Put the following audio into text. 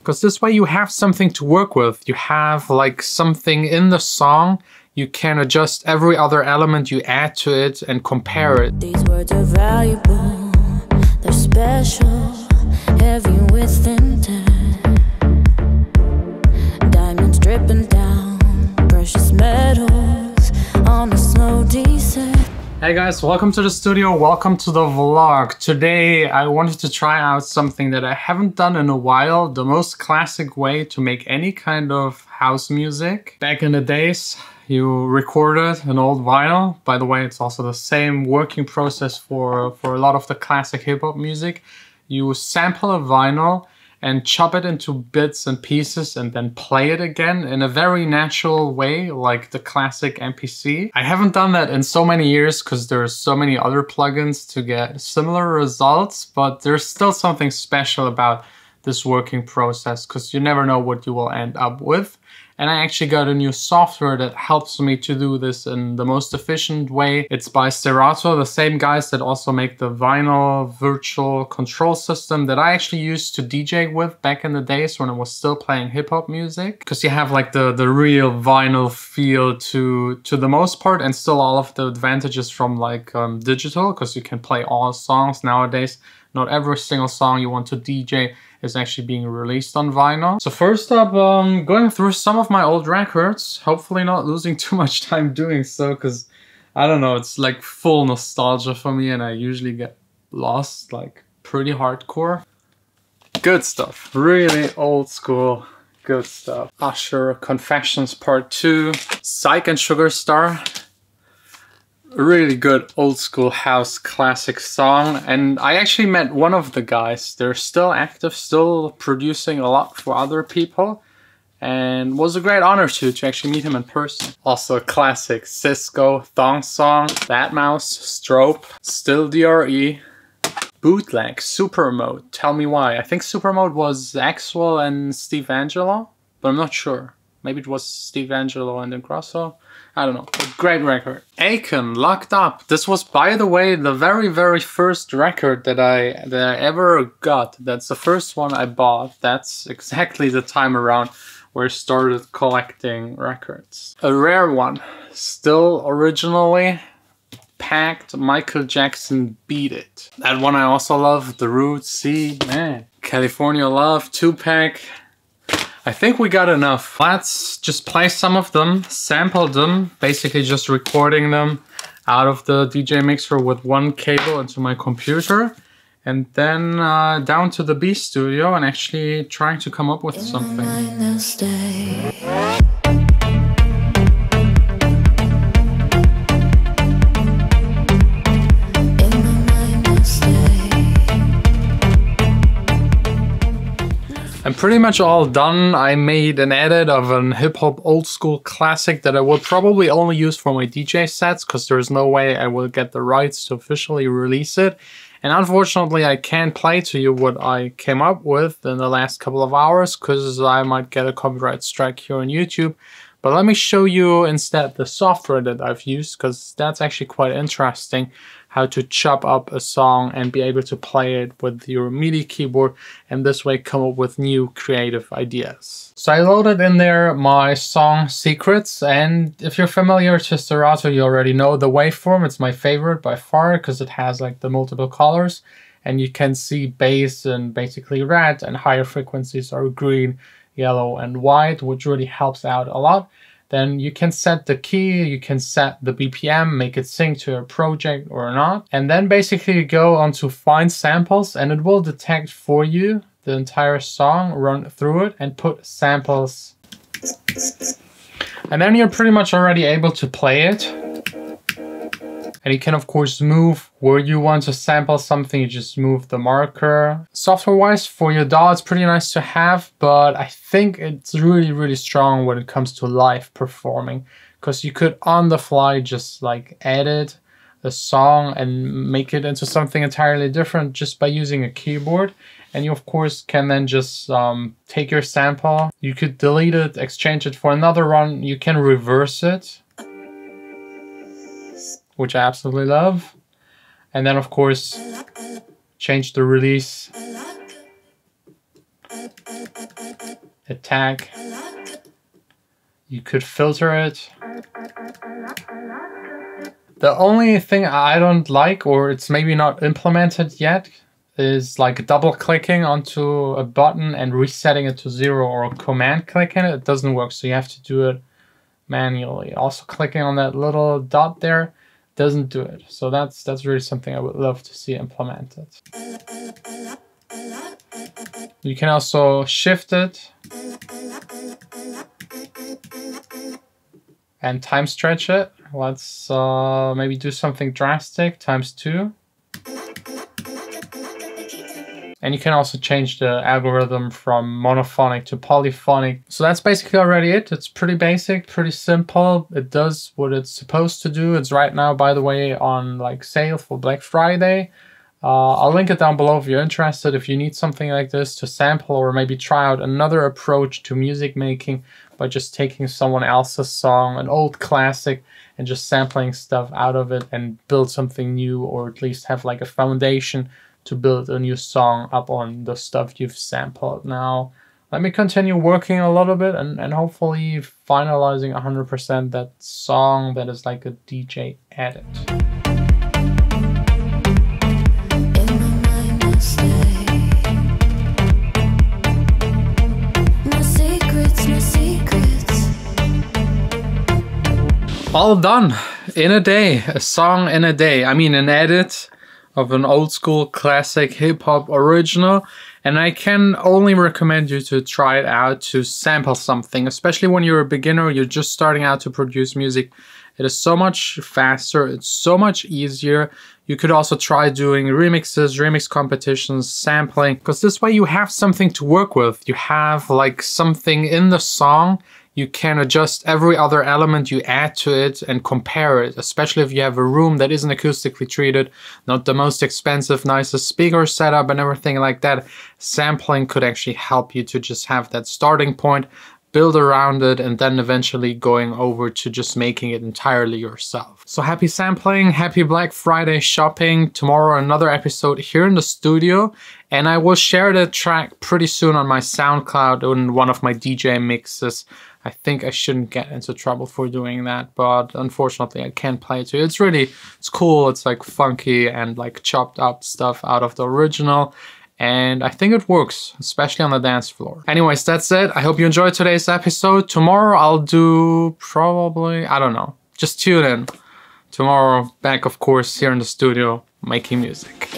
because this way you have something to work with. You have like something in the song. You can adjust every other element you add to it and compare it. These words are valuable, they're special, heavy with intent. Diamonds dripping down, precious metals on a slow descent. Hey guys, welcome to the studio, welcome to the vlog. Today I wanted to try out something that I haven't done in a while, the most classic way to make any kind of house music. Back in the days, you recorded an old vinyl. By the way, it's also the same working process for a lot of the classic hip-hop music. You sample a vinyl and chop it into bits and pieces and then play it again in a very natural way, like the classic MPC. I haven't done that in so many years because there's so many other plugins to get similar results, but there's still something special about this working process because you never know what you will end up with. And I actually got a new software that helps me to do this in the most efficient way. It's by Serato, the same guys that also make the vinyl virtual control system that I actually used to DJ with back in the days when I was still playing hip hop music. Because you have like the real vinyl feel to the most part, and still all of the advantages from like digital, because you can play all songs nowadays. Not every single song you want to DJ is actually being released on vinyl. So first up, going through some of my old records, hopefully not losing too much time doing so, because I don't know, it's like full nostalgia for me and I usually get lost like pretty hardcore. Good stuff, really old school, good stuff. Usher, Confessions Part 2, Psych and Sugar Star. A really good old school house classic song, and I actually met one of the guys. They're still active, still producing a lot for other people, and was a great honor to actually meet him in person. Also a classic, Cisco, Thong Song, That Mouse, Strobe, Still DRE, Bootleg, Super Mode, Tell Me Why. I think Super Mode was Axwell and Steve Angelo, but I'm not sure. Maybe it was Steve Angelo and then Grosso. I don't know. A great record. Aiken, Locked Up. This was, by the way, the very first record that I ever got. That's the first one I bought. That's exactly the time around where I started collecting records. A rare one. Still originally packed, Michael Jackson, Beat It. That one I also love. The Roots, See, man. California Love, 2-pack. I think we got enough. Let's just play some of them, sample them, basically just recording them out of the DJ mixer with one cable into my computer, and then down to the B studio and actually trying to come up with something. I'm pretty much all done. I made an edit of an hip-hop old school classic that I will probably only use for my DJ sets because there's no way I will get the rights to officially release it. And unfortunately I can't play to you what I came up with in the last couple of hours because I might get a copyright strike here on YouTube. But let me show you instead the software that I've used, because that's actually quite interesting, how to chop up a song and be able to play it with your MIDI keyboard and this way come up with new creative ideas. So I loaded in there my song Secrets, and if you're familiar to Serato, you already know the waveform. It's my favorite by far because it has like the multiple colors and you can see bass and basically red, and higher frequencies are green, yellow and white, which really helps out a lot. Then you can set the key, you can set the BPM, make it sync to your project or not. And then basically you go on to find samples and it will detect for you the entire song, run through it and put samples. And then you're pretty much already able to play it. And you can of course move where you want to sample something, you just move the marker. Software wise for your DAW it's pretty nice to have, but I think it's really strong when it comes to live performing, because you could on the fly just like edit a song and make it into something entirely different just by using a keyboard. And you of course can then just take your sample, you could delete it, exchange it for another one, you can reverse it, which I absolutely love. And then of course, change the release. hit tag. You could filter it. The only thing I don't like, or it's maybe not implemented yet, is like double clicking onto a button and resetting it to 0, or command clicking it. It doesn't work, so you have to do it manually. Also clicking on that little dot there doesn't do it. So that's really something I would love to see implemented. You can also shift it and time stretch it. Let's maybe do something drastic, ×2. And you can also change the algorithm from monophonic to polyphonic. So that's basically already it. It's pretty basic, pretty simple. It does what it's supposed to do. It's right now, by the way, on like sale for Black Friday. I'll link it down below if you're interested. If you need something like this to sample, or maybe try out another approach to music making by just taking someone else's song, an old classic, and just sampling stuff out of it and build something new, or at least have like a foundation to build a new song up on the stuff you've sampled. Now, let me continue working a little bit and hopefully finalizing 100% that song that is like a DJ edit. All done in a day, a song in a day. I mean, an edit of an old school classic hip hop original. And I can only recommend you to try it out, to sample something, especially when you're a beginner, you're just starting out to produce music. It is so much faster, it's so much easier. You could also try doing remixes, remix competitions, sampling, because this way you have something to work with. You have like something in the song. You can adjust every other element you add to it and compare it, especially if you have a room that isn't acoustically treated, not the most expensive, nicest speaker setup and everything like that. Sampling could actually help you to just have that starting point, build around it, and then eventually going over to just making it entirely yourself. So happy sampling, happy Black Friday shopping. Tomorrow another episode here in the studio, and I will share the track pretty soon on my SoundCloud in one of my DJ mixes. I think I shouldn't get into trouble for doing that, but unfortunately I can't play it to you. It's cool, it's like funky and like chopped up stuff out of the original. And I think it works, especially on the dance floor. Anyways, that's it. I hope you enjoyed today's episode. Tomorrow I'll do probably, I don't know, just tune in. Tomorrow, back of course, here in the studio, making music.